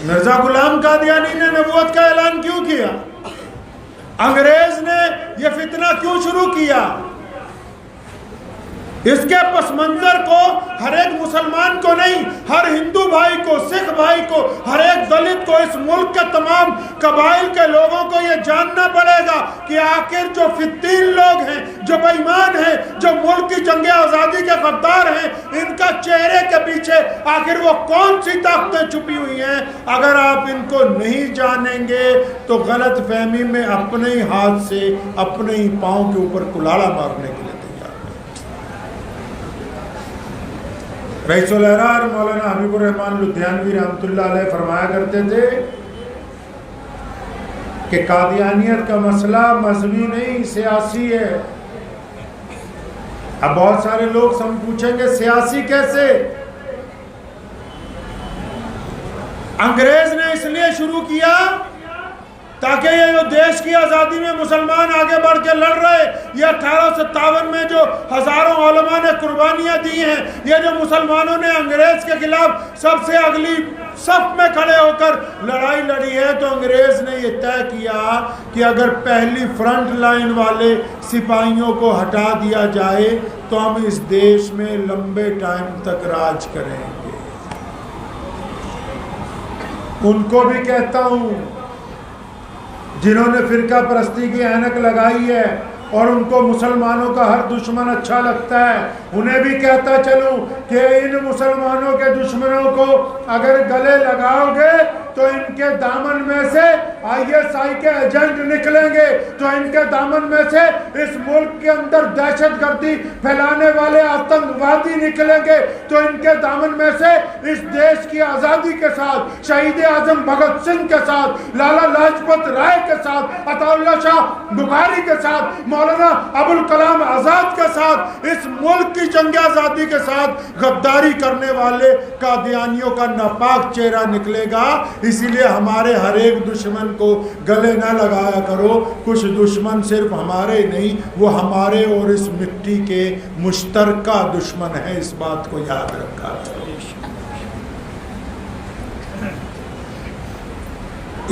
मिर्जा गुलाम कादियानी ने नबूवत का ऐलान क्यों किया? अंग्रेज ने यह फितना क्यों शुरू किया? इसके पस मंजर को हर एक मुसलमान को नहीं, हर हिंदू भाई को, सिख भाई को, हर एक दलित को, इस मुल्क के तमाम कबाइल के लोगों को यह जानना पड़ेगा कि आखिर जो फित्तीन लोग हैं, जो बेईमान हैं, जो मुल्क की जंग आज़ादी के गद्दार हैं, इनका चेहरे के पीछे आखिर वो कौन सी ताकतें छुपी हुई हैं। अगर आप इनको नहीं जानेंगे तो गलत फहमी में अपने ही हाथ से अपने ही पाँव के ऊपर कुल्हाड़ा मारने के लिए रईसुल अहरार मौलाना हबीबुर रहमान लुधियानवी रहमतुल्लाह अलैह फरमाया करते थे कि कादियानियत का मसला मजहबी नहीं, सियासी है। अब बहुत सारे लोग सब पूछेंगे सियासी कैसे? अंग्रेज ने इसलिए शुरू किया ताकि ये जो देश की आज़ादी में मुसलमान आगे बढ़ के लड़ रहे, ये 1857 में जो हज़ारों उलमा ने कुर्बानियाँ दी हैं, ये जो मुसलमानों ने अंग्रेज़ के खिलाफ सबसे अगली सफ में खड़े होकर लड़ाई लड़ी है, तो अंग्रेज़ ने ये तय किया कि अगर पहली फ्रंट लाइन वाले सिपाहियों को हटा दिया जाए तो हम इस देश में लंबे टाइम तक राज करेंगे। उनको भी कहता हूँ जिन्होंने फिरका परस्ती की ऐनक लगाई है और उनको मुसलमानों का हर दुश्मन अच्छा लगता है, उन्हें भी कहता चलूं कि इन मुसलमानों के दुश्मनों को अगर गले लगाओगे तो इनके दामन में से ISI के एजेंट निकलेंगे, तो इनके दामन में से इस मुल्क के अंदर दहशतगर्दी फैलाने वाले आतंकवादी निकलेंगे, तो इनके दामन में से इस देश की आज़ादी के साथ शहीद आजम भगत सिंह के साथ, लाला लाजपत राय के साथ, अताउल्लाह शाह बुखारी के साथ, मौलाना अबुल कलाम आज़ाद के साथ, इस मुल्क की जंग आज़ादी के साथ गद्दारी करने वाले कादियानियों का नापाक चेहरा निकलेगा। इसीलिए हमारे हर एक दुश्मन को गले ना लगाया करो। कुछ दुश्मन सिर्फ हमारे नहीं, वो हमारे और इस मिट्टी के मुश्तरका दुश्मन है, इस बात को याद रखा करो।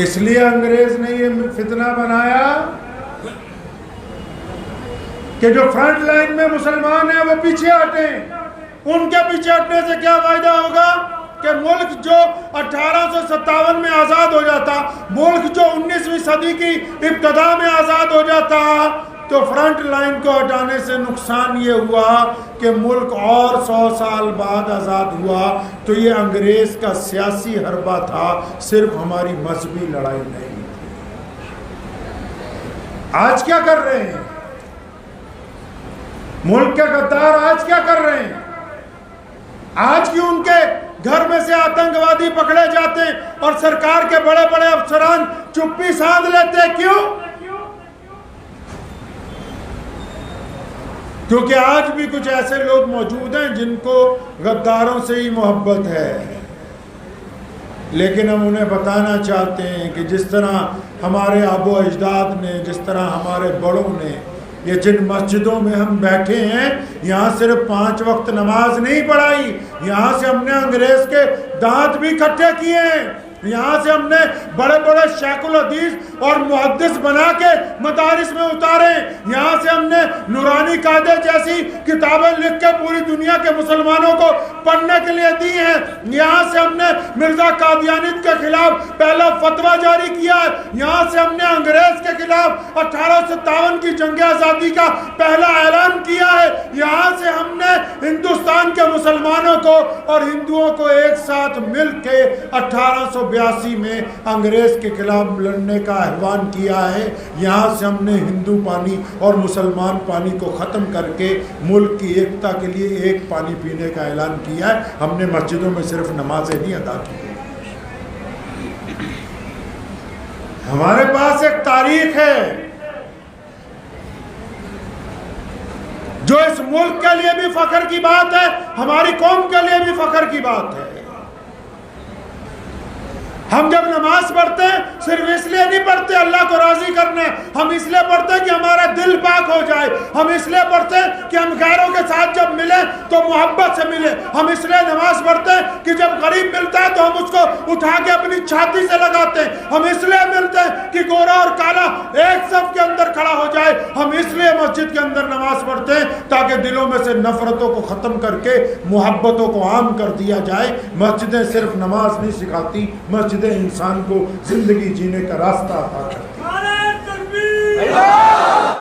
इसलिए अंग्रेज ने ये फितना बनाया कि जो फ्रंट लाइन में मुसलमान हैं वो पीछे हटें। उनके पीछे हटने से क्या फायदा होगा कि मुल्क जो 1857 में आज़ाद हो जाता, मुल्क जो 19वीं सदी की इब्तदा में आज़ाद हो जाता, तो फ्रंट लाइन को हटाने से नुकसान ये हुआ कि मुल्क और 100 साल बाद आज़ाद हुआ। तो ये अंग्रेज़ का सियासी हरबा था, सिर्फ हमारी मजहबी लड़ाई नहीं थी। आज क्या कर रहे हैं मुल्क के गद्दार? आज क्या कर रहे हैं? आज क्यों उनके घर में से आतंकवादी पकड़े जाते हैं और सरकार के बड़े बड़े अफसरान चुप्पी साध लेते हैं? क्यों? क्योंकि आज भी कुछ ऐसे लोग मौजूद हैं जिनको गद्दारों से ही मोहब्बत है, लेकिन हम उन्हें बताना चाहते हैं कि जिस तरह हमारे आबो अजदाद ने, जिस तरह हमारे बड़ों ने, ये जिन मस्जिदों में हम बैठे हैं, यहाँ सिर्फ 5 वक्त नमाज नहीं पढ़ाई, यहाँ से हमने अंग्रेज के दांत भी इकट्ठे किए हैं। यहाँ से हमने बड़े बड़े शेखुल हदीस और मुहद्दिस बना के मदारिस में उतारे। यहाँ से हमने नूरानी कायदे जैसी किताबें लिख के पूरी दुनिया के मुसलमानों को पढ़ने के लिए दी हैं। यहाँ से हमने मिर्जा कादियानियत के खिलाफ पहला फतवा जारी किया है। यहाँ से हमने अंग्रेज के खिलाफ 1857 की जंग आज़ादी का पहला ऐलान किया है। यहाँ से हमने हिंदुस्तान के मुसलमानों को और हिंदुओं को एक साथ मिल के 1882 में अंग्रेज के खिलाफ लड़ने का आह्वान किया है। यहाँ से हमने हिंदू पानी और मुसलमान पानी को ख़त्म करके मुल्क की एकता के लिए एक पानी पीने का ऐलान किया है। हमने मस्जिदों में सिर्फ नमाजें नहीं अदा की। हमारे पास एक तारीख है जो इस मुल्क के लिए भी फख्र की बात है, हमारी कौम के लिए भी फख्र की बात है। हम जब नमाज पढ़ते हैं सिर्फ इसलिए नहीं पढ़ते अल्लाह को राजी करना, हम इसलिए पढ़ते हैं कि हमारा दिल पाक हो जाए। हम इसलिए पढ़ते हैं कि हम गैरों के साथ जब मिले तो मोहब्बत से मिले। हम इसलिए नमाज पढ़ते हैं कि जब गरीब मिलता है तो हम उसको उठा के अपनी छाती से लगाते हैं। हम इसलिए मिलते हैं कि गोरा और काला एक सफ के अंदर खड़ा हो जाए। हम इसलिए मस्जिद के अंदर नमाज पढ़ते हैं ताकि दिलों में से नफरतों को खत्म करके मोहब्बतों को आम कर दिया जाए। मस्जिदें सिर्फ नमाज नहीं सिखाती, मस्जिदें इंसान को जिंदगी जीने का रास्ता अता करती हैं।